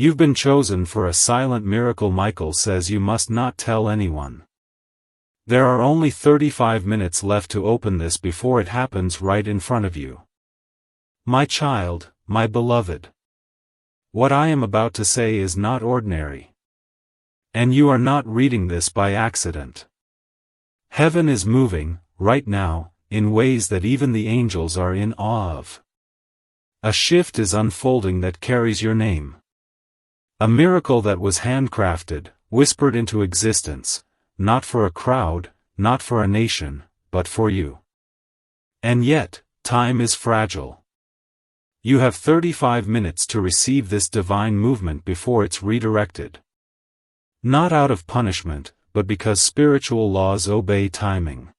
You've been chosen for a silent miracle. Michael says you must not tell anyone. There are only 35 minutes left to open this before it happens right in front of you. My child, my beloved. What I am about to say is not ordinary. And you are not reading this by accident. Heaven is moving, right now, in ways that even the angels are in awe of. A shift is unfolding that carries your name. A miracle that was handcrafted, whispered into existence, not for a crowd, not for a nation, but for you. And yet, time is fragile. You have 35 minutes to receive this divine movement before it's redirected. Not out of punishment, but because spiritual laws obey timing.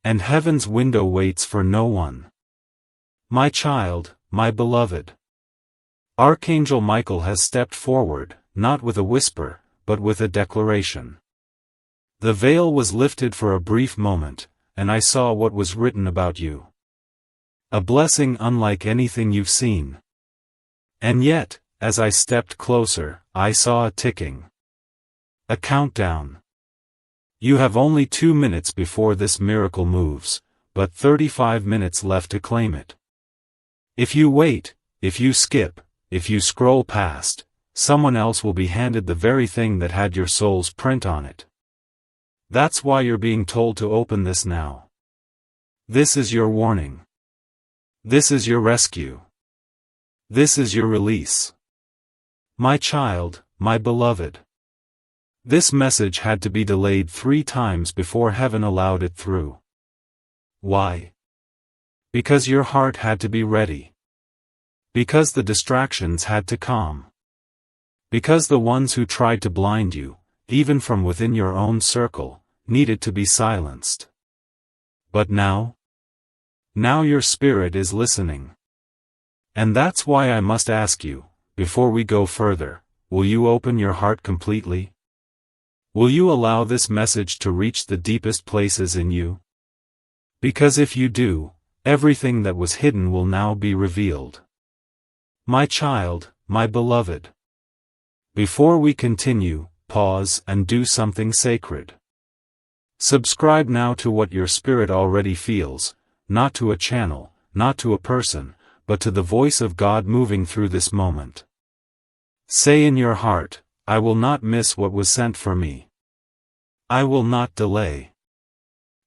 And heaven's window waits for no one. My child, my beloved. Archangel Michael has stepped forward, not with a whisper, but with a declaration. The veil was lifted for a brief moment, and I saw what was written about you. A blessing unlike anything you've seen. And yet, as I stepped closer, I saw a ticking. A countdown. You have only 2 minutes before this miracle moves, but 35 minutes left to claim it. If you wait, if you skip, if you scroll past, someone else will be handed the very thing that had your soul's print on it. That's why you're being told to open this now. This is your warning. This is your rescue. This is your release. My child, my beloved. This message had to be delayed 3 times before heaven allowed it through. Why? Because your heart had to be ready. Because the distractions had to calm. Because the ones who tried to blind you, even from within your own circle, needed to be silenced. But now? Now your spirit is listening. And that's why I must ask you, before we go further, will you open your heart completely? Will you allow this message to reach the deepest places in you? Because if you do, everything that was hidden will now be revealed. My child, my beloved. Before we continue, pause and do something sacred. Subscribe now to what your spirit already feels, not to a channel, not to a person, but to the voice of God moving through this moment. Say in your heart, I will not miss what was sent for me. I will not delay.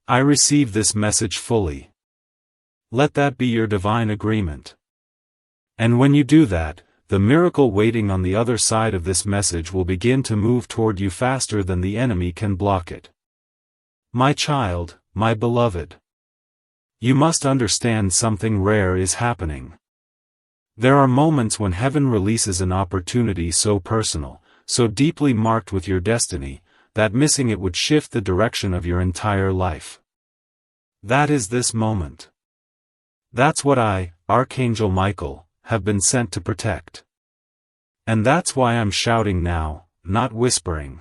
I receive this message fully. Let that be your divine agreement. And when you do that, the miracle waiting on the other side of this message will begin to move toward you faster than the enemy can block it. My child, my beloved. You must understand something rare is happening. There are moments when heaven releases an opportunity so personal, so deeply marked with your destiny, that missing it would shift the direction of your entire life. That is this moment. That's what I, Archangel Michael, have been sent to protect. And that's why I'm shouting now, not whispering.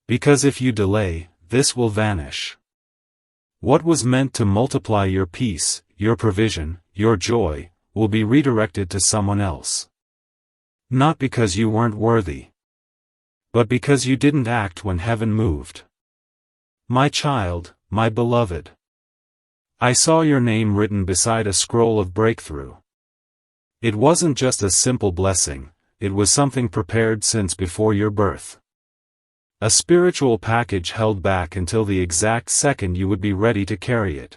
Because if you delay, this will vanish. What was meant to multiply your peace, your provision, your joy, will be redirected to someone else. Not because you weren't worthy, but because you didn't act when heaven moved. My child, my beloved. I saw your name written beside a scroll of breakthrough. It wasn't just a simple blessing, it was something prepared since before your birth. A spiritual package held back until the exact second you would be ready to carry it.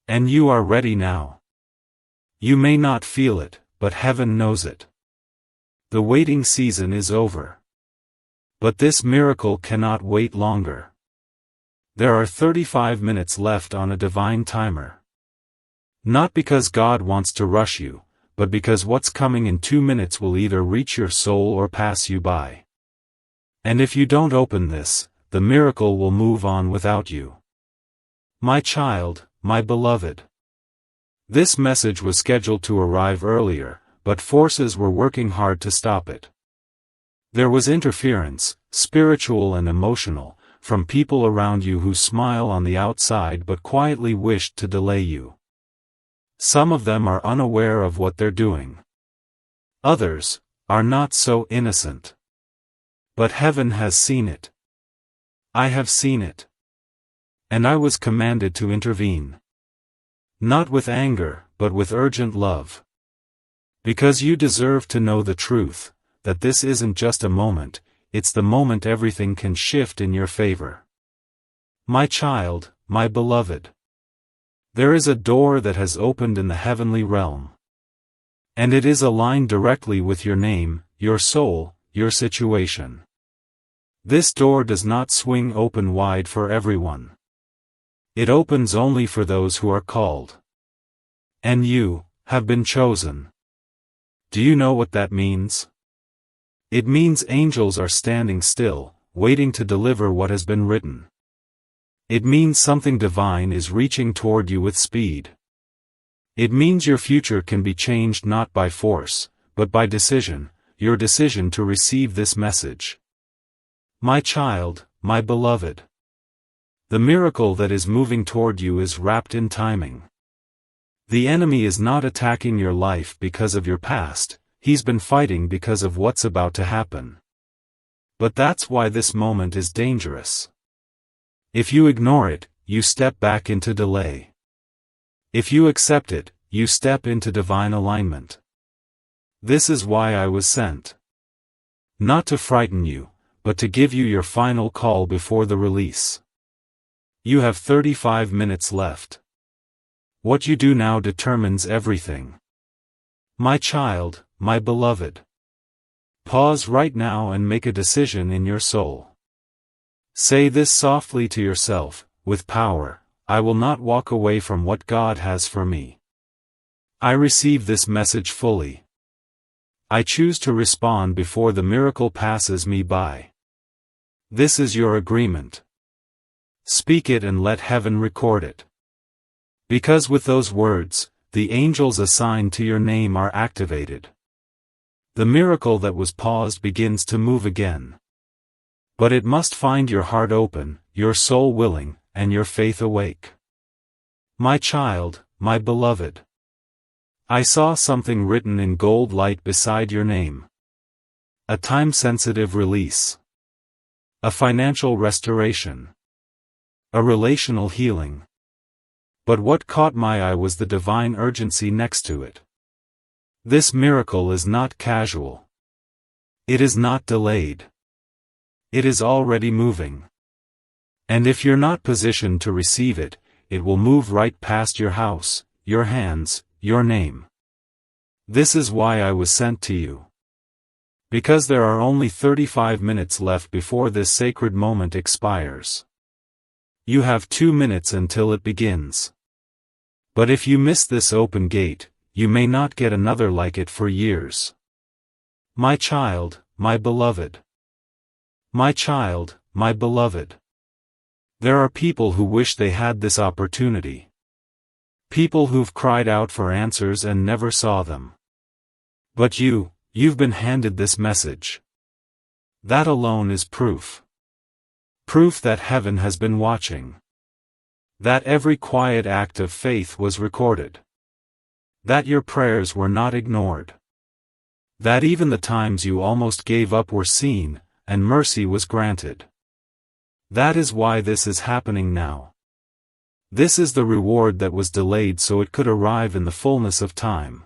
And you are ready now. You may not feel it, but heaven knows it. The waiting season is over. But this miracle cannot wait longer. There are 35 minutes left on a divine timer. Not because God wants to rush you, but because what's coming in 2 minutes will either reach your soul or pass you by. And if you don't open this, the miracle will move on without you. My child, my beloved. This message was scheduled to arrive earlier, but forces were working hard to stop it. There was interference, spiritual and emotional, from people around you who smile on the outside but quietly wished to delay you. Some of them are unaware of what they're doing. Others, are not so innocent. But heaven has seen it. I have seen it. And I was commanded to intervene. Not with anger, but with urgent love. Because you deserve to know the truth, that this isn't just a moment, it's the moment everything can shift in your favor. My child, my beloved. There is a door that has opened in the heavenly realm. And it is aligned directly with your name, your soul, your situation. This door does not swing open wide for everyone. It opens only for those who are called. And you have been chosen. Do you know what that means? It means angels are standing still, waiting to deliver what has been written. It means something divine is reaching toward you with speed. It means your future can be changed not by force, but by decision, your decision to receive this message. My child, my beloved. The miracle that is moving toward you is wrapped in timing. The enemy is not attacking your life because of your past, he's been fighting because of what's about to happen. But that's why this moment is dangerous. If you ignore it, you step back into delay. If you accept it, you step into divine alignment. This is why I was sent. Not to frighten you, but to give you your final call before the release. You have 35 minutes left. What you do now determines everything. My child, my beloved. Pause right now and make a decision in your soul. Say this softly to yourself, with power: I will not walk away from what God has for me. I receive this message fully. I choose to respond before the miracle passes me by. This is your agreement. Speak it and let heaven record it. Because with those words, the angels assigned to your name are activated. The miracle that was paused begins to move again. But it must find your heart open, your soul willing, and your faith awake. My child, my beloved. I saw something written in gold light beside your name. A time-sensitive release. A financial restoration. A relational healing. But what caught my eye was the divine urgency next to it. This miracle is not casual. It is not delayed. It is already moving. And if you're not positioned to receive it, it will move right past your house, your hands, your name. This is why I was sent to you. Because there are only 35 minutes left before this sacred moment expires. You have 2 minutes until it begins. But if you miss this open gate, you may not get another like it for years. My child, my beloved. My child, my beloved. There are people who wish they had this opportunity. People who've cried out for answers and never saw them. But you've been handed this message. That alone is proof. Proof that heaven has been watching. That every quiet act of faith was recorded. That your prayers were not ignored. That even the times you almost gave up were seen, and mercy was granted. That is why this is happening now. This is the reward that was delayed so it could arrive in the fullness of time.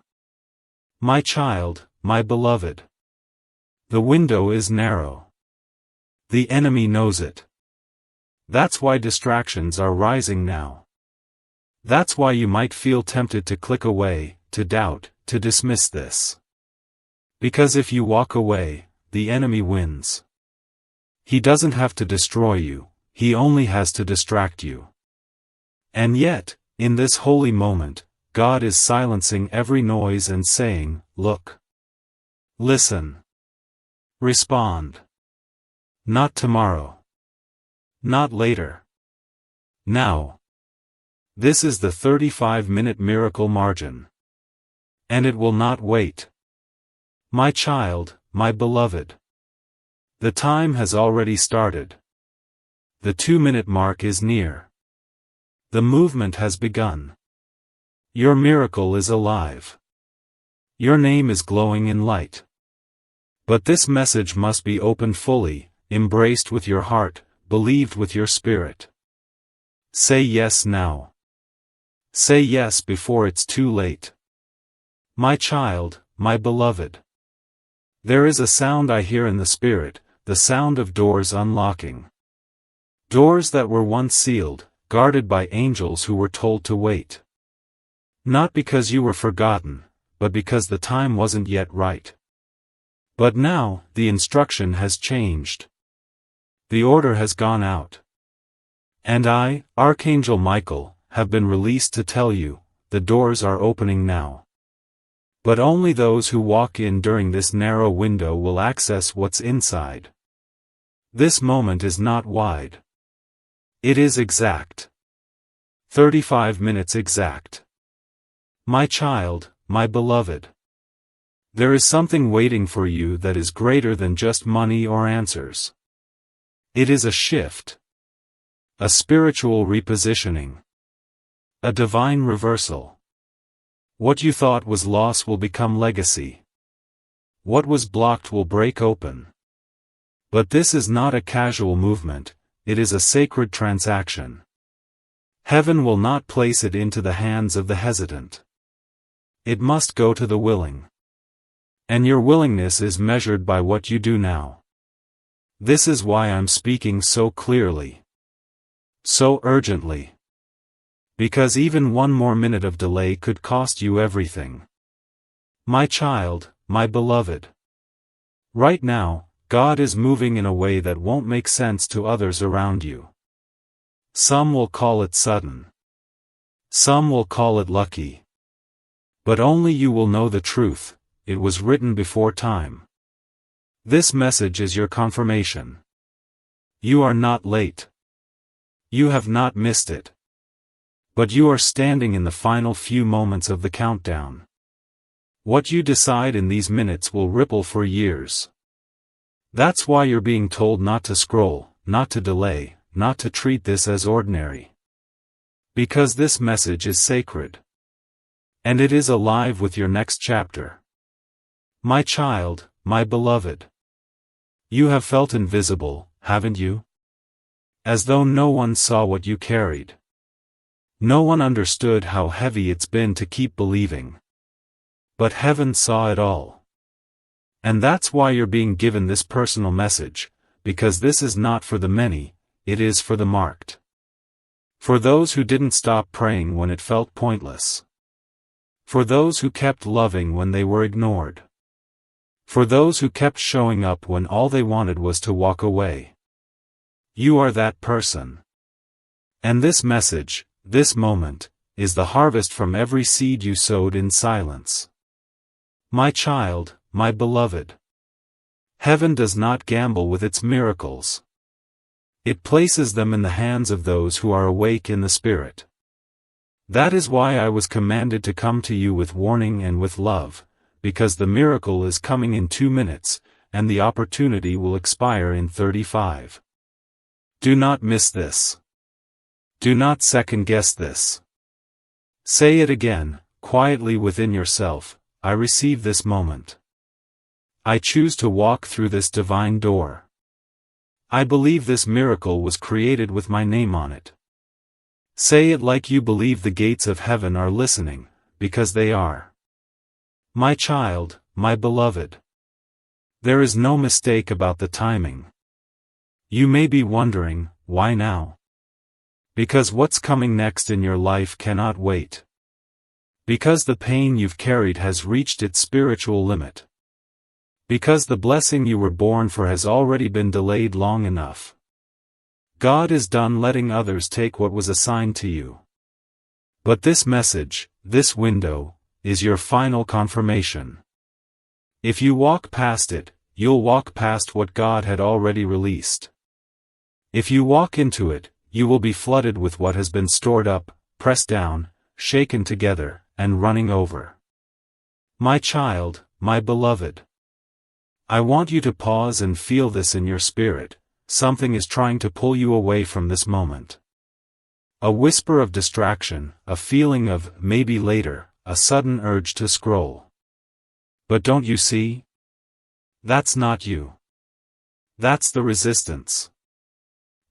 My child, my beloved. The window is narrow. The enemy knows it. That's why distractions are rising now. That's why you might feel tempted to click away, to doubt, to dismiss this. Because if you walk away, the enemy wins. He doesn't have to destroy you, he only has to distract you. And yet, in this holy moment, God is silencing every noise and saying, look. Listen. Respond. Not tomorrow. Not later. Now. This is the 35-minute miracle margin. And it will not wait. My child, my beloved. The time has already started. The 2-minute mark is near. The movement has begun. Your miracle is alive. Your name is glowing in light. But this message must be opened fully, embraced with your heart, believed with your spirit. Say yes now. Say yes before it's too late. My child, my beloved. There is a sound I hear in the spirit, the sound of doors unlocking. Doors that were once sealed, guarded by angels who were told to wait. Not because you were forgotten, but because the time wasn't yet right. But now, the instruction has changed. The order has gone out. And I, Archangel Michael, have been released to tell you, the doors are opening now. But only those who walk in during this narrow window will access what's inside. This moment is not wide. It is exact. 35 minutes exact. My child, my beloved. There is something waiting for you that is greater than just money or answers. It is a shift. A spiritual repositioning. A divine reversal. What you thought was loss will become legacy. What was blocked will break open. But this is not a casual movement, it is a sacred transaction. Heaven will not place it into the hands of the hesitant. It must go to the willing. And your willingness is measured by what you do now. This is why I'm speaking so clearly. So urgently. Because even one more minute of delay could cost you everything. My child, my beloved. Right now, God is moving in a way that won't make sense to others around you. Some will call it sudden. Some will call it lucky. But only you will know the truth, it was written before time. This message is your confirmation. You are not late. You have not missed it. But you are standing in the final few moments of the countdown. What you decide in these minutes will ripple for years. That's why you're being told not to scroll, not to delay, not to treat this as ordinary. Because this message is sacred. And it is alive with your next chapter. My child, my beloved. You have felt invisible, haven't you? As though no one saw what you carried. No one understood how heavy it's been to keep believing. But heaven saw it all. And that's why you're being given this personal message, because this is not for the many, it is for the marked. For those who didn't stop praying when it felt pointless. For those who kept loving when they were ignored. For those who kept showing up when all they wanted was to walk away. You are that person. And this message, this moment, is the harvest from every seed you sowed in silence. My child, my beloved. Heaven does not gamble with its miracles. It places them in the hands of those who are awake in the Spirit. That is why I was commanded to come to you with warning and with love, because the miracle is coming in 2 minutes, and the opportunity will expire in 35. Do not miss this. Do not second-guess this. Say it again, quietly within yourself, I receive this moment. I choose to walk through this divine door. I believe this miracle was created with my name on it. Say it like you believe the gates of heaven are listening, because they are. My child, my beloved. There is no mistake about the timing. You may be wondering, why now? Because what's coming next in your life cannot wait. Because the pain you've carried has reached its spiritual limit. Because the blessing you were born for has already been delayed long enough. God is done letting others take what was assigned to you. But this message, this window, is your final confirmation. If you walk past it, you'll walk past what God had already released. If you walk into it, you will be flooded with what has been stored up, pressed down, shaken together, and running over. My child, my beloved. I want you to pause and feel this in your spirit. Something is trying to pull you away from this moment. A whisper of distraction, a feeling of maybe later, a sudden urge to scroll. But don't you see? That's not you. That's the resistance.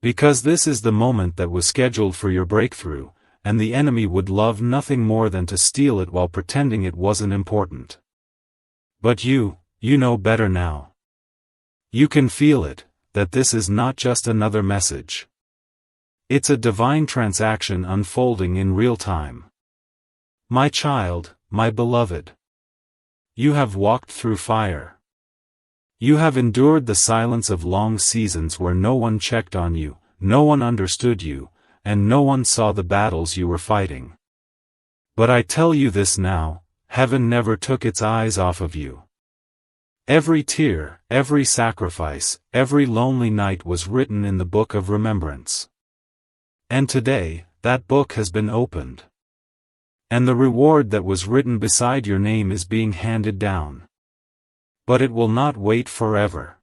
Because this is the moment that was scheduled for your breakthrough, and the enemy would love nothing more than to steal it while pretending it wasn't important. But you know better now. You can feel it, that this is not just another message. It's a divine transaction unfolding in real time. My child, my beloved. You have walked through fire. You have endured the silence of long seasons where no one checked on you, no one understood you, and no one saw the battles you were fighting. But I tell you this now, heaven never took its eyes off of you. Every tear, every sacrifice, every lonely night was written in the book of remembrance. And today, that book has been opened. And the reward that was written beside your name is being handed down. But it will not wait forever.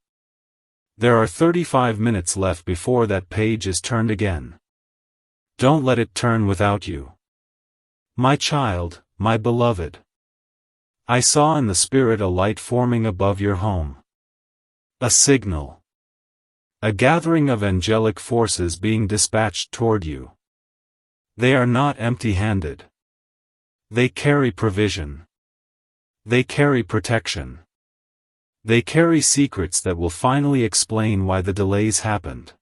There are 35 minutes left before that page is turned again. Don't let it turn without you. My child, my beloved. I saw in the spirit a light forming above your home. A signal. A gathering of angelic forces being dispatched toward you. They are not empty-handed. They carry provision. They carry protection. They carry secrets that will finally explain why the delays happened.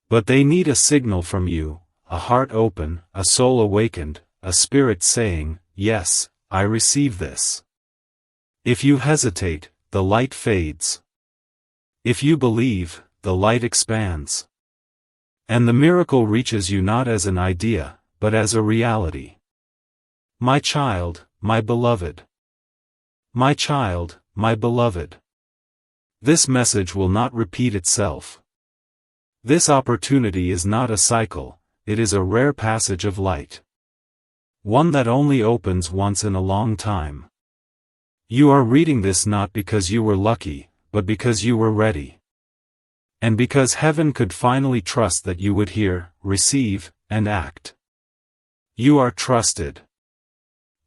But they need a signal from you, a heart open, a soul awakened, a spirit saying, "Yes, I receive this." If you hesitate, the light fades. If you believe, the light expands. And the miracle reaches you not as an idea, but as a reality. My child, my beloved. My child, my beloved. This message will not repeat itself. This opportunity is not a cycle, it is a rare passage of light. One that only opens once in a long time. You are reading this not because you were lucky, but because you were ready. And because heaven could finally trust that you would hear, receive, and act. You are trusted.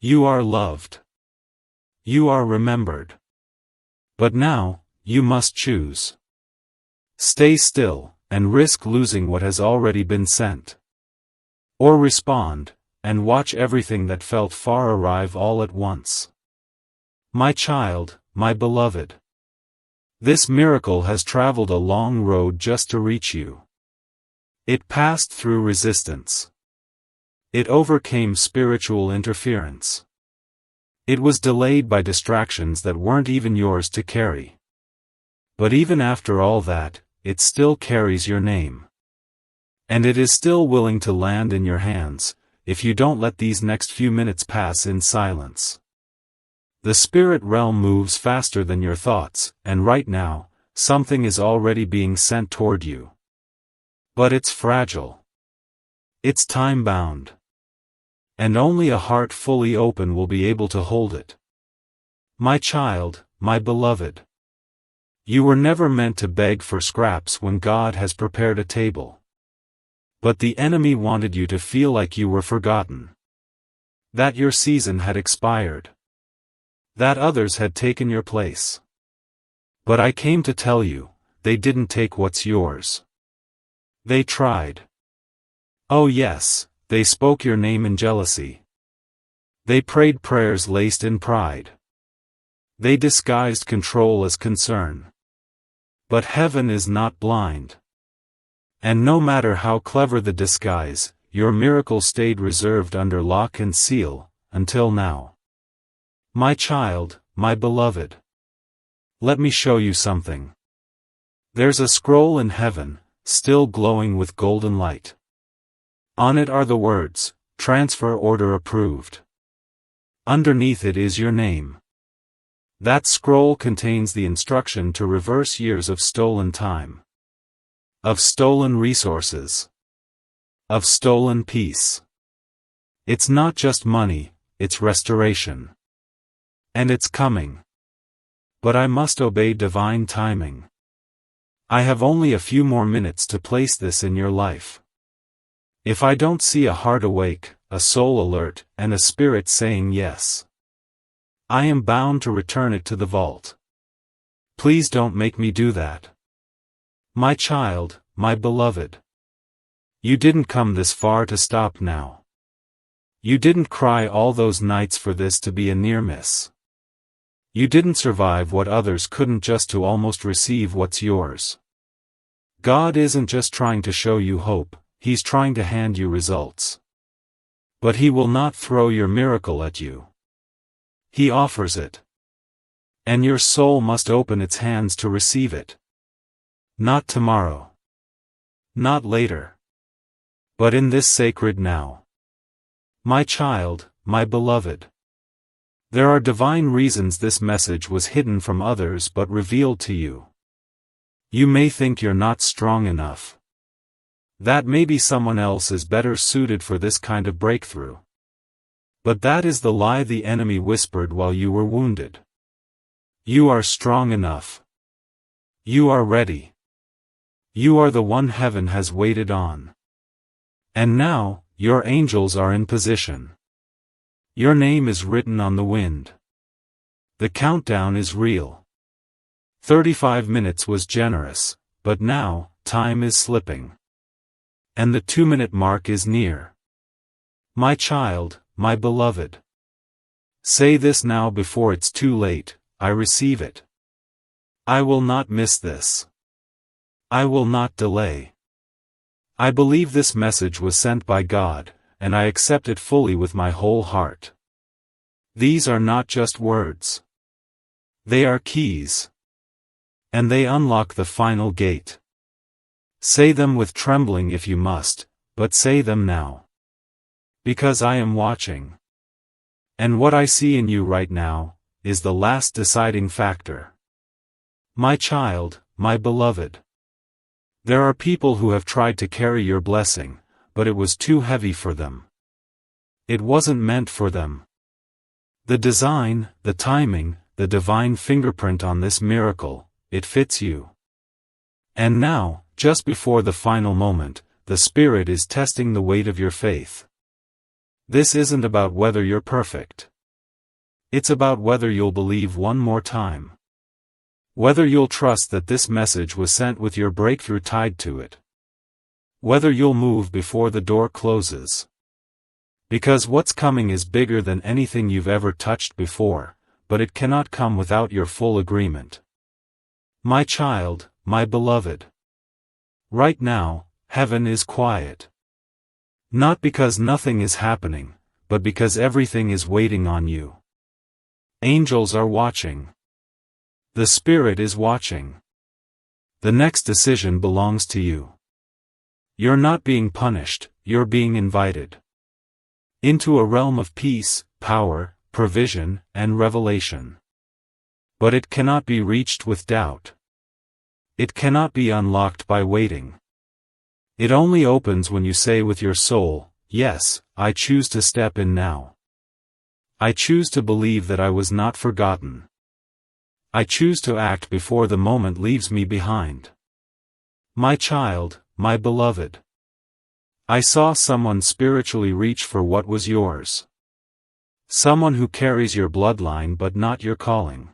You are loved. You are remembered. But now, you must choose. Stay still, and risk losing what has already been sent. Or respond, and watch everything that felt far arrive all at once. My child, my beloved. This miracle has traveled a long road just to reach you. It passed through resistance. It overcame spiritual interference. It was delayed by distractions that weren't even yours to carry. But even after all that, it still carries your name. And it is still willing to land in your hands, if you don't let these next few minutes pass in silence. The spirit realm moves faster than your thoughts, and right now, something is already being sent toward you. But it's fragile. It's time-bound. And only a heart fully open will be able to hold it. My child, my beloved. You were never meant to beg for scraps when God has prepared a table. But the enemy wanted you to feel like you were forgotten. That your season had expired. That others had taken your place. But I came to tell you, they didn't take what's yours. They tried. Oh yes, they spoke your name in jealousy. They prayed prayers laced in pride. They disguised control as concern. But heaven is not blind. And no matter how clever the disguise, your miracle stayed reserved under lock and seal, until now. My child, my beloved. Let me show you something. There's a scroll in heaven, still glowing with golden light. On it are the words, "Transfer order approved." Underneath it is your name. That scroll contains the instruction to reverse years of stolen time. Of stolen resources. Of stolen peace. It's not just money, it's restoration. And it's coming. But I must obey divine timing. I have only a few more minutes to place this in your life. If I don't see a heart awake, a soul alert, and a spirit saying yes, I am bound to return it to the vault. Please don't make me do that. My child, my beloved. You didn't come this far to stop now. You didn't cry all those nights for this to be a near miss. You didn't survive what others couldn't just to almost receive what's yours. God isn't just trying to show you hope, He's trying to hand you results. But He will not throw your miracle at you. He offers it. And your soul must open its hands to receive it. Not tomorrow. Not later. But in this sacred now. My child, my beloved. There are divine reasons this message was hidden from others but revealed to you. You may think you're not strong enough. That maybe someone else is better suited for this kind of breakthrough. But that is the lie the enemy whispered while you were wounded. You are strong enough. You are ready. You are the one heaven has waited on. And now, your angels are in position. Your name is written on the wind. The countdown is real. 35 minutes was generous, but now, time is slipping. And the 2-minute mark is near. My child, my beloved. Say this now before it's too late, I receive it. I will not miss this. I will not delay. I believe this message was sent by God, and I accept it fully with my whole heart. These are not just words. They are keys. And they unlock the final gate. Say them with trembling if you must, but say them now. Because I am watching. And what I see in you right now, is the last deciding factor. My child, my beloved. There are people who have tried to carry your blessing, but it was too heavy for them. It wasn't meant for them. The design, the timing, the divine fingerprint on this miracle, it fits you. And now, just before the final moment, the Spirit is testing the weight of your faith. This isn't about whether you're perfect. It's about whether you'll believe one more time. Whether you'll trust that this message was sent with your breakthrough tied to it. Whether you'll move before the door closes. Because what's coming is bigger than anything you've ever touched before, but it cannot come without your full agreement. My child, my beloved. Right now, heaven is quiet. Not because nothing is happening, but because everything is waiting on you. Angels are watching. The Spirit is watching. The next decision belongs to you. You're not being punished, you're being invited. Into a realm of peace, power, provision, and revelation. But it cannot be reached with doubt. It cannot be unlocked by waiting. It only opens when you say with your soul, yes, I choose to step in now. I choose to believe that I was not forgotten. I choose to act before the moment leaves me behind. My child, my beloved. I saw someone spiritually reach for what was yours. Someone who carries your bloodline but not your calling.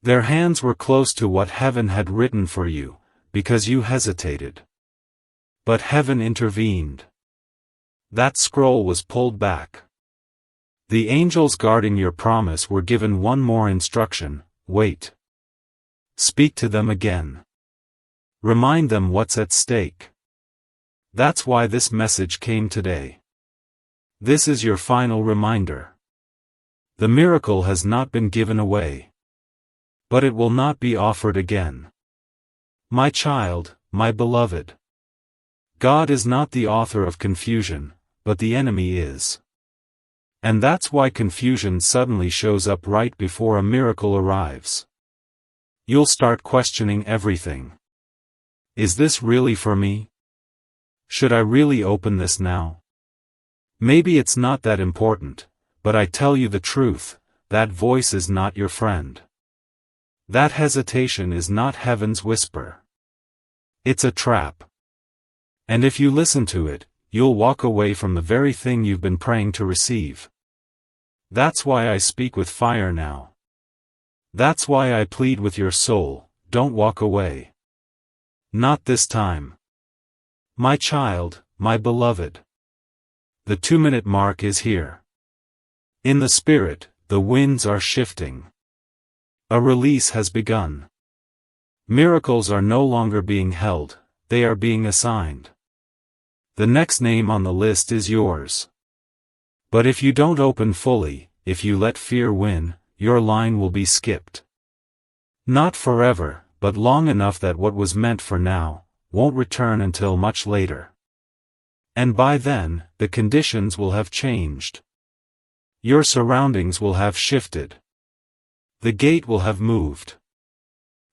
Their hands were close to what heaven had written for you, because you hesitated. But heaven intervened. That scroll was pulled back. The angels guarding your promise were given one more instruction: wait. Speak to them again. Remind them what's at stake. That's why this message came today. This is your final reminder. The miracle has not been given away. But it will not be offered again. My child, my beloved. God is not the author of confusion, but the enemy is. And that's why confusion suddenly shows up right before a miracle arrives. You'll start questioning everything. Is this really for me? Should I really open this now? Maybe it's not that important, but I tell you the truth, that voice is not your friend. That hesitation is not heaven's whisper. It's a trap. And if you listen to it, you'll walk away from the very thing you've been praying to receive. That's why I speak with fire now. That's why I plead with your soul, don't walk away. Not this time. My child, my beloved. The 2-minute mark is here. In the spirit, the winds are shifting. A release has begun. Miracles are no longer being held, they are being assigned. The next name on the list is yours. But if you don't open fully, if you let fear win, your line will be skipped. Not forever, but long enough that what was meant for now won't return until much later. And by then, the conditions will have changed. Your surroundings will have shifted. The gate will have moved.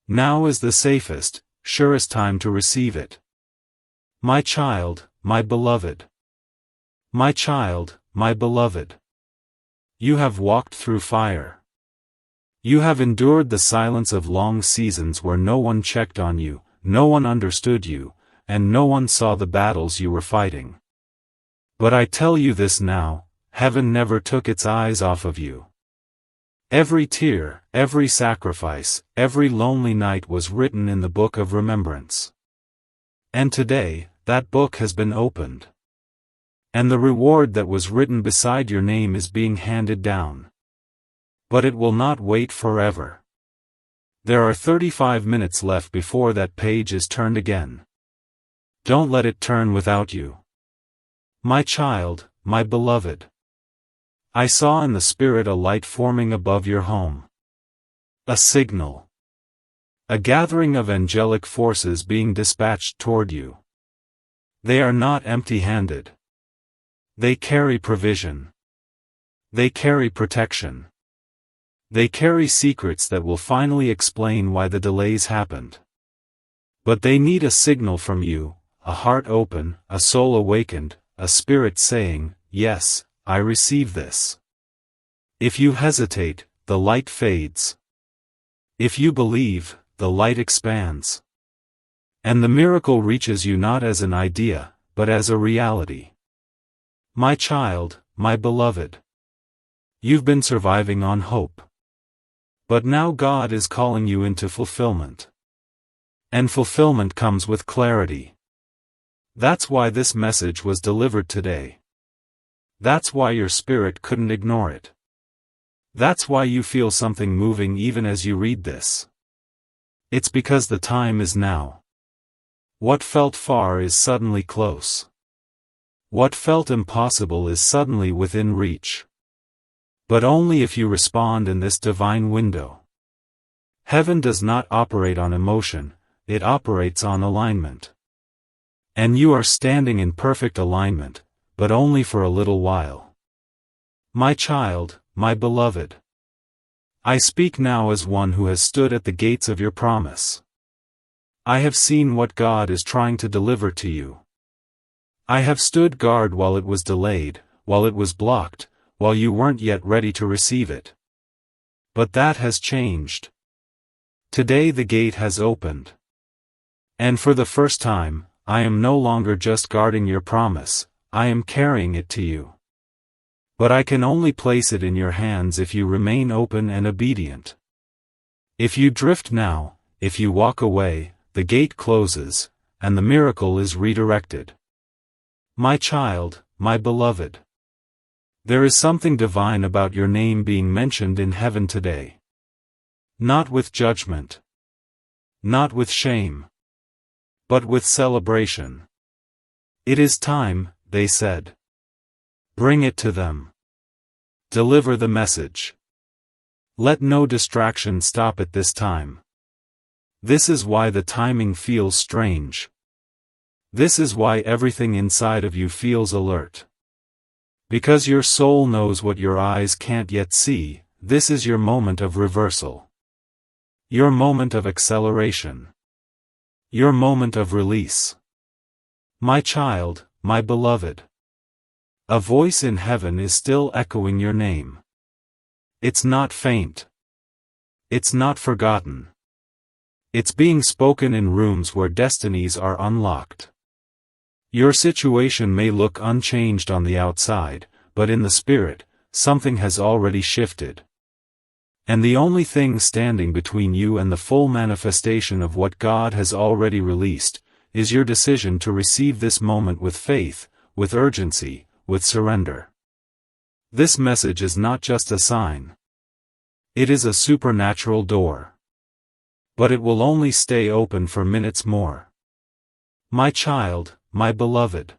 Now is the safest, surest time to receive it. My child, my beloved. My child, my beloved. You have walked through fire. You have endured the silence of long seasons where no one checked on you, no one understood you, and no one saw the battles you were fighting. But I tell you this now, heaven never took its eyes off of you. Every tear, every sacrifice, every lonely night was written in the book of remembrance. And today, that book has been opened. And the reward that was written beside your name is being handed down. But it will not wait forever. There are 35 minutes left before that page is turned again. Don't let it turn without you. My child, my beloved. I saw in the spirit a light forming above your home. A signal. A gathering of angelic forces being dispatched toward you. They are not empty-handed. They carry provision. They carry protection. They carry secrets that will finally explain why the delays happened. But they need a signal from you, a heart open, a soul awakened, a spirit saying, yes, I receive this. If you hesitate, the light fades. If you believe, the light expands. And the miracle reaches you not as an idea, but as a reality. My child, my beloved. You've been surviving on hope. But now God is calling you into fulfillment. And fulfillment comes with clarity. That's why this message was delivered today. That's why your spirit couldn't ignore it. That's why you feel something moving even as you read this. It's because the time is now. What felt far is suddenly close. What felt impossible is suddenly within reach. But only if you respond in this divine window. Heaven does not operate on emotion, it operates on alignment. And you are standing in perfect alignment, but only for a little while. My child, my beloved. I speak now as one who has stood at the gates of your promise. I have seen what God is trying to deliver to you. I have stood guard while it was delayed, while it was blocked, while you weren't yet ready to receive it. But that has changed. Today the gate has opened. And for the first time, I am no longer just guarding your promise, I am carrying it to you. But I can only place it in your hands if you remain open and obedient. If you drift now, if you walk away, the gate closes, and the miracle is redirected. My child, my beloved. There is something divine about your name being mentioned in heaven today. Not with judgment. Not with shame. But with celebration. It is time, they said. Bring it to them. Deliver the message. Let no distraction stop it this time. This is why the timing feels strange. This is why everything inside of you feels alert. Because your soul knows what your eyes can't yet see, this is your moment of reversal. Your moment of acceleration. Your moment of release. My child, my beloved. A voice in heaven is still echoing your name. It's not faint. It's not forgotten. It's being spoken in rooms where destinies are unlocked. Your situation may look unchanged on the outside, but in the spirit, something has already shifted. And the only thing standing between you and the full manifestation of what God has already released, is your decision to receive this moment with faith, with urgency, with surrender. This message is not just a sign. It is a supernatural door. But it will only stay open for minutes more. My child, my beloved.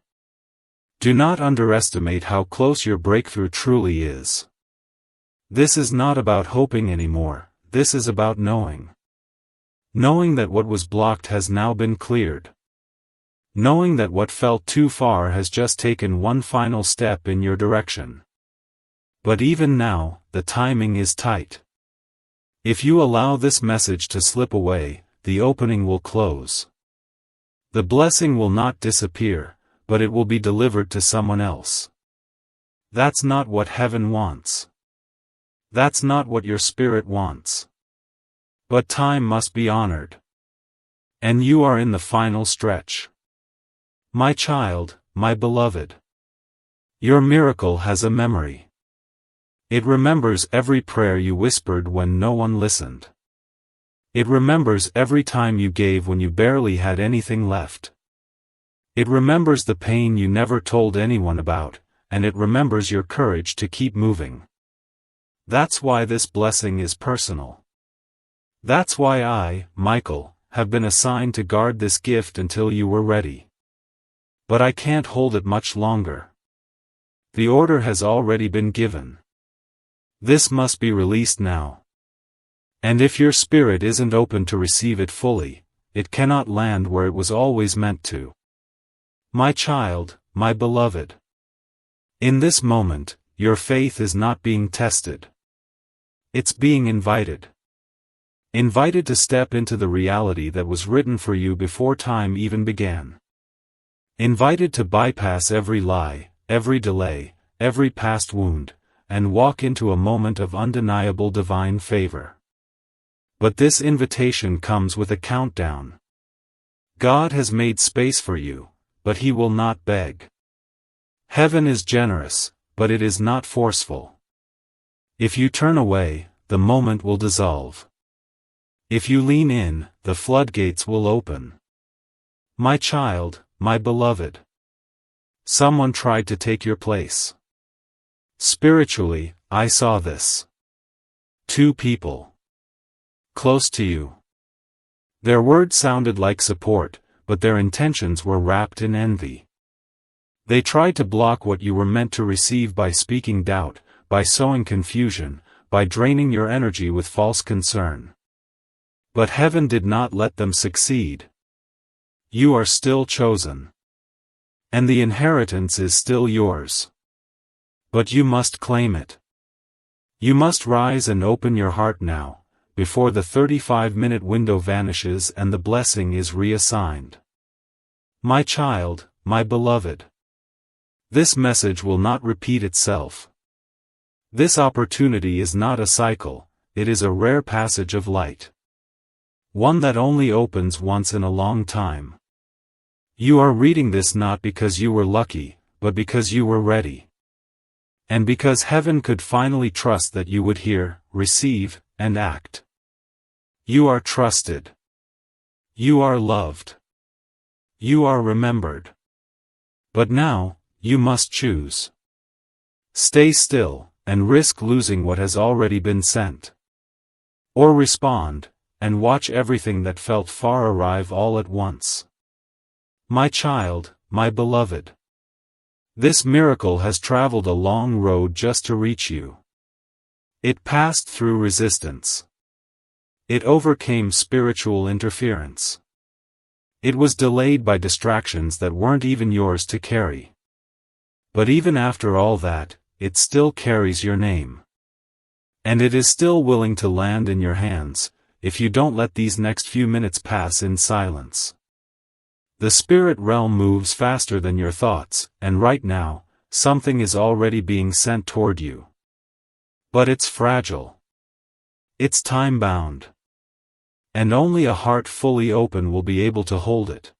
Do not underestimate how close your breakthrough truly is. This is not about hoping anymore, this is about knowing. Knowing that what was blocked has now been cleared. Knowing that what felt too far has just taken one final step in your direction. But even now, the timing is tight. If you allow this message to slip away, the opening will close. The blessing will not disappear, but it will be delivered to someone else. That's not what heaven wants. That's not what your spirit wants. But time must be honored. And you are in the final stretch. My child, my beloved. Your miracle has a memory. It remembers every prayer you whispered when no one listened. It remembers every time you gave when you barely had anything left. It remembers the pain you never told anyone about, and it remembers your courage to keep moving. That's why this blessing is personal. That's why I, Michael, have been assigned to guard this gift until you were ready. But I can't hold it much longer. The order has already been given. This must be released now. And if your spirit isn't open to receive it fully, it cannot land where it was always meant to. My child, my beloved. In this moment, your faith is not being tested. It's being invited. Invited to step into the reality that was written for you before time even began. Invited to bypass every lie, every delay, every past wound, and walk into a moment of undeniable divine favor. But this invitation comes with a countdown. God has made space for you, but He will not beg. Heaven is generous, but it is not forceful. If you turn away, the moment will dissolve. If you lean in, the floodgates will open. My child, my beloved. Someone tried to take your place. Spiritually, I saw this. Two people. Close to you. Their words sounded like support, but their intentions were wrapped in envy. They tried to block what you were meant to receive by speaking doubt, by sowing confusion, by draining your energy with false concern. But heaven did not let them succeed. You are still chosen. And the inheritance is still yours. But you must claim it. You must rise and open your heart now, before the 35-minute window vanishes and the blessing is reassigned. My child, my beloved. This message will not repeat itself. This opportunity is not a cycle, it is a rare passage of light. One that only opens once in a long time. You are reading this not because you were lucky, but because you were ready. And because heaven could finally trust that you would hear, receive, and act. You are trusted. You are loved. You are remembered. But now, you must choose. Stay still, and risk losing what has already been sent. Or respond, and watch everything that felt far arrive all at once. My child, my beloved. This miracle has traveled a long road just to reach you. It passed through resistance. It overcame spiritual interference. It was delayed by distractions that weren't even yours to carry. But even after all that, it still carries your name. And it is still willing to land in your hands, if you don't let these next few minutes pass in silence. The spirit realm moves faster than your thoughts, and right now, something is already being sent toward you. But it's fragile. It's time-bound. And only a heart fully open will be able to hold it.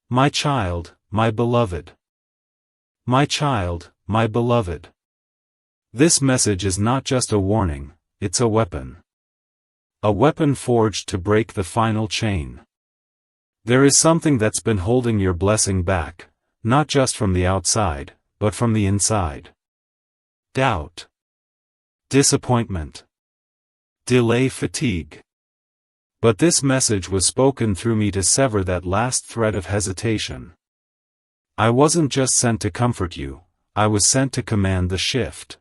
My child, my beloved. My child, my beloved. This message is not just a warning, it's a weapon. A weapon forged to break the final chain. There is something that's been holding your blessing back, not just from the outside, but from the inside. Doubt. Disappointment. Delay, fatigue. But this message was spoken through me to sever that last thread of hesitation. I wasn't just sent to comfort you, I was sent to command the shift.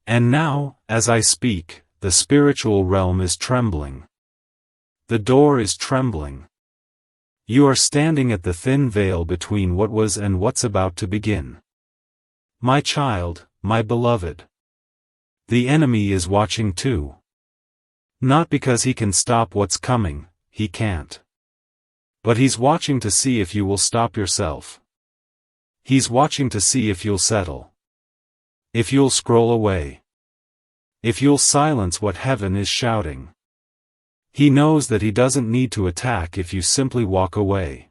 And now, as I speak, the spiritual realm is trembling. The door is trembling. You are standing at the thin veil between what was and what's about to begin. My child, my beloved. The enemy is watching too. Not because he can stop what's coming, he can't. But he's watching to see if you will stop yourself. He's watching to see if you'll settle. If you'll scroll away. If you'll silence what heaven is shouting. He knows that he doesn't need to attack if you simply walk away.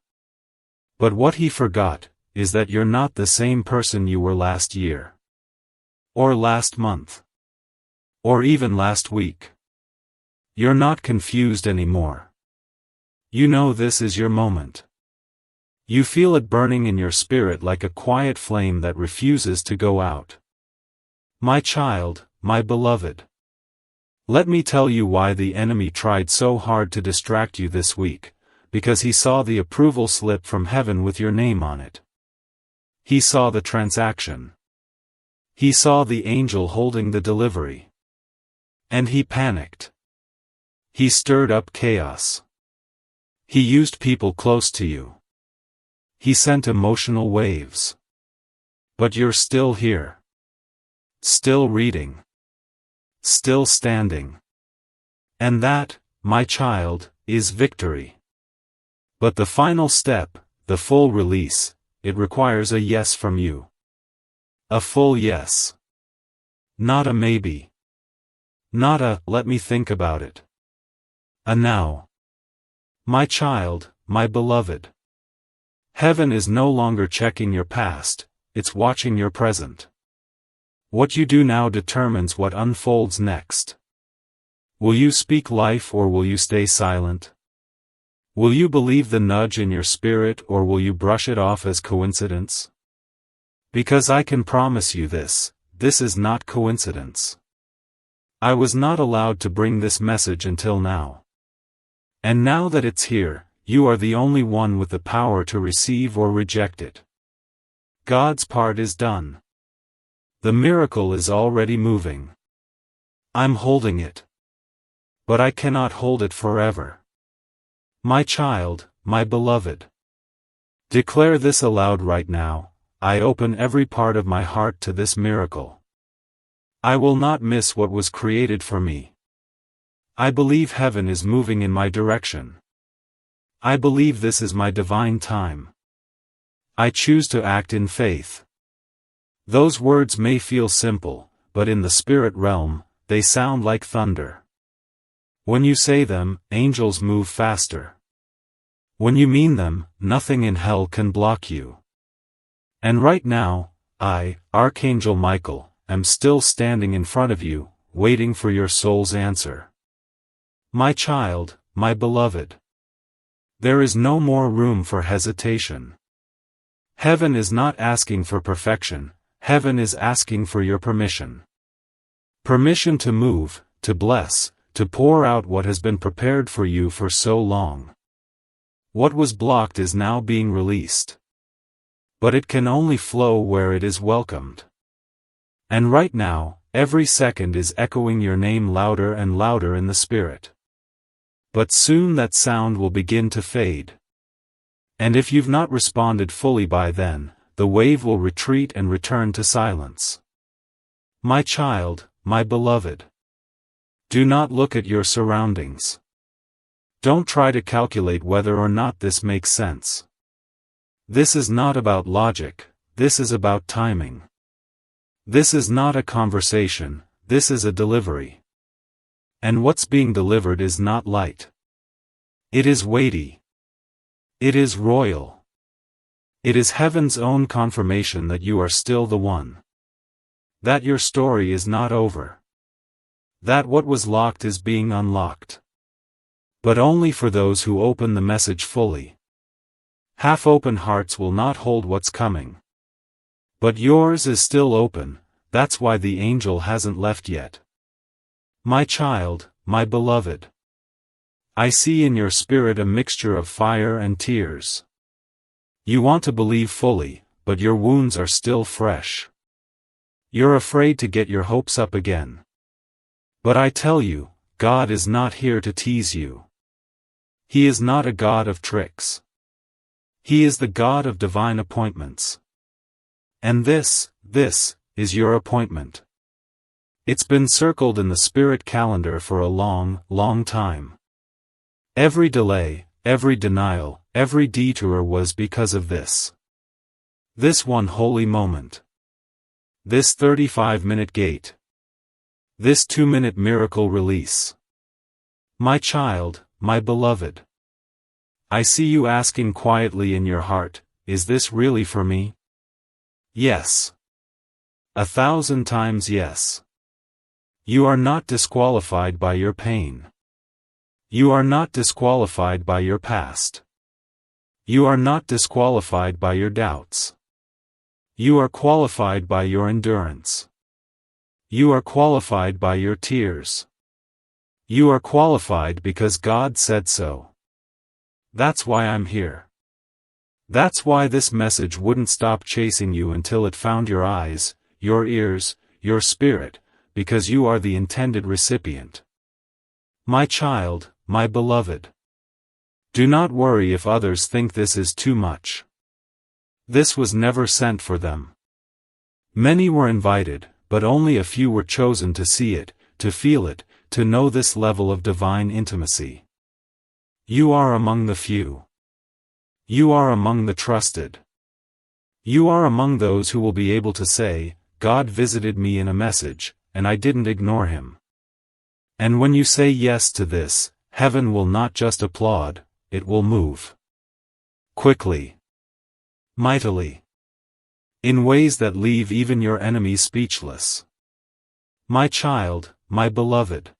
But what he forgot is that you're not the same person you were last year. Or last month. Or even last week. You're not confused anymore. You know this is your moment. You feel it burning in your spirit like a quiet flame that refuses to go out. My child, my beloved. Let me tell you why the enemy tried so hard to distract you this week, because he saw the approval slip from heaven with your name on it. He saw the transaction. He saw the angel holding the delivery. And he panicked. He stirred up chaos. He used people close to you. He sent emotional waves. But you're still here. Still reading. Still standing. And that, my child, is victory. But the final step, the full release, it requires a yes from you. A full yes. Not a maybe. Not a, let me think about it. A now. My child, my beloved. Heaven is no longer checking your past, it's watching your present. What you do now determines what unfolds next. Will you speak life or will you stay silent? Will you believe the nudge in your spirit or will you brush it off as coincidence? Because I can promise you this is not coincidence. I was not allowed to bring this message until now. And now that it's here, you are the only one with the power to receive or reject it. God's part is done. The miracle is already moving. I'm holding it. But I cannot hold it forever. My child, my beloved. Declare this aloud right now, I open every part of my heart to this miracle. I will not miss what was created for me. I believe heaven is moving in my direction. I believe this is my divine time. I choose to act in faith. Those words may feel simple, but in the spirit realm, they sound like thunder. When you say them, angels move faster. When you mean them, nothing in hell can block you. And right now, I, Archangel Michael, am still standing in front of you, waiting for your soul's answer. My child, my beloved. There is no more room for hesitation. Heaven is not asking for perfection, heaven is asking for your permission. Permission to move, to bless, to pour out what has been prepared for you for so long. What was blocked is now being released. But it can only flow where it is welcomed. And right now, every second is echoing your name louder and louder in the spirit. But soon that sound will begin to fade. And if you've not responded fully by then, the wave will retreat and return to silence. My child, my beloved. Do not look at your surroundings. Don't try to calculate whether or not this makes sense. This is not about logic, this is about timing. This is not a conversation, this is a delivery. And what's being delivered is not light. It is weighty. It is royal. It is heaven's own confirmation that you are still the one. That your story is not over. That what was locked is being unlocked. But only for those who open the message fully. Half-open hearts will not hold what's coming. But yours is still open, that's why the angel hasn't left yet. My child, my beloved. I see in your spirit a mixture of fire and tears. You want to believe fully, but your wounds are still fresh. You're afraid to get your hopes up again. But I tell you, God is not here to tease you. He is not a God of tricks. He is the God of divine appointments. And this is your appointment. It's been circled in the spirit calendar for a long, long time. Every delay, every denial, every detour was because of this. This one holy moment. This 35-minute gate. This 2-minute miracle release. My child, my beloved. I see you asking quietly in your heart, is this really for me? Yes. 1,000 times yes. You are not disqualified by your pain. You are not disqualified by your past. You are not disqualified by your doubts. You are qualified by your endurance. You are qualified by your tears. You are qualified because God said so. That's why I'm here. That's why this message wouldn't stop chasing you until it found your eyes, your ears, your spirit, because you are the intended recipient. My child, my beloved. Do not worry if others think this is too much. This was never sent for them. Many were invited, but only a few were chosen to see it, to feel it, to know this level of divine intimacy. You are among the few. You are among the trusted. You are among those who will be able to say, God visited me in a message, and I didn't ignore him. And when you say yes to this, heaven will not just applaud, it will move. Quickly. Mightily. In ways that leave even your enemies speechless. My child, my beloved.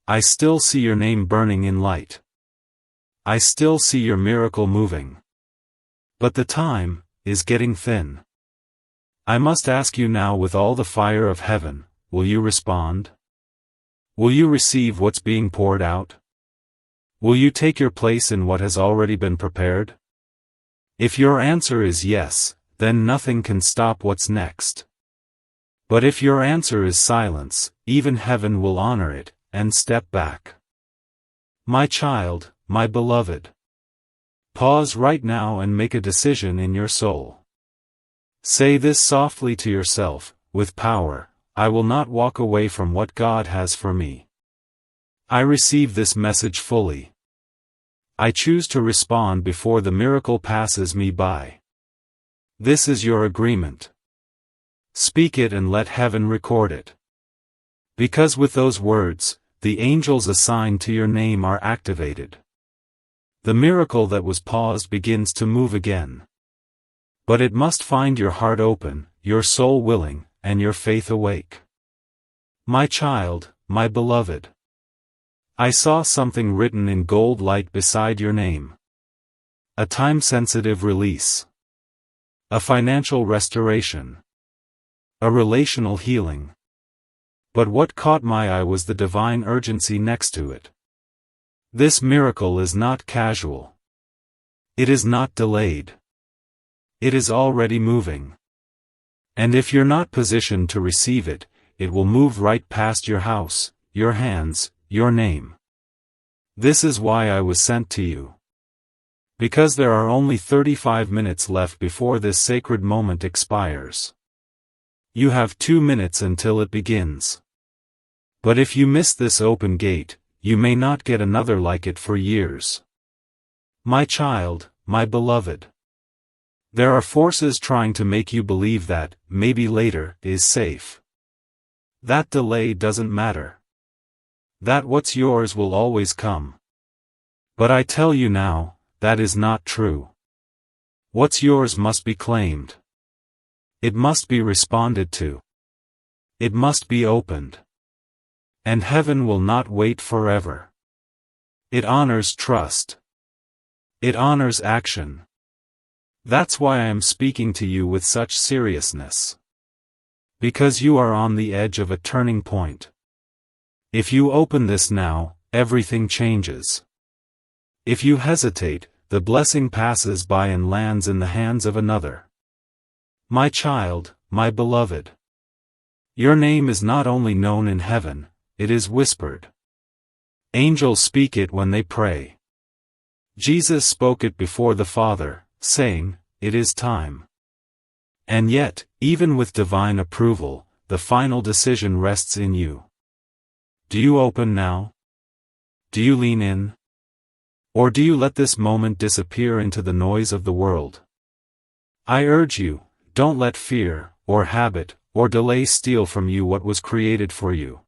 I still see your name burning in light. I still see your miracle moving. But the time is getting thin. I must ask you now with all the fire of heaven, will you respond? Will you receive what's being poured out? Will you take your place in what has already been prepared? If your answer is yes, then nothing can stop what's next. But if your answer is silence, even heaven will honor it, and step back. My child, my beloved. Pause right now and make a decision in your soul. Say this softly to yourself, with power, I will not walk away from what God has for me. I receive this message fully. I choose to respond before the miracle passes me by. This is your agreement. Speak it and let heaven record it. Because with those words, the angels assigned to your name are activated. The miracle that was paused begins to move again. But it must find your heart open, your soul willing, and your faith awake. My child, my beloved. I saw something written in gold light beside your name. A time-sensitive release. A financial restoration. A relational healing. But what caught my eye was the divine urgency next to it. This miracle is not casual. It is not delayed. It is already moving. And if you're not positioned to receive it, it will move right past your house, your hands, your name. This is why I was sent to you. Because there are only 35 minutes left before this sacred moment expires. You have 2 minutes until it begins. But if you miss this open gate, you may not get another like it for years. My child, my beloved. There are forces trying to make you believe that, maybe later, is safe. That delay doesn't matter. That what's yours will always come. But I tell you now, that is not true. What's yours must be claimed. It must be responded to. It must be opened. And heaven will not wait forever. It honors trust. It honors action. That's why I am speaking to you with such seriousness. Because you are on the edge of a turning point. If you open this now, everything changes. If you hesitate, the blessing passes by and lands in the hands of another. My child, my beloved. Your name is not only known in heaven, it is whispered. Angels speak it when they pray. Jesus spoke it before the Father, saying, "It is time." And yet, even with divine approval, the final decision rests in you. Do you open now? Do you lean in? Or do you let this moment disappear into the noise of the world? I urge you, don't let fear, or habit, or delay steal from you what was created for you.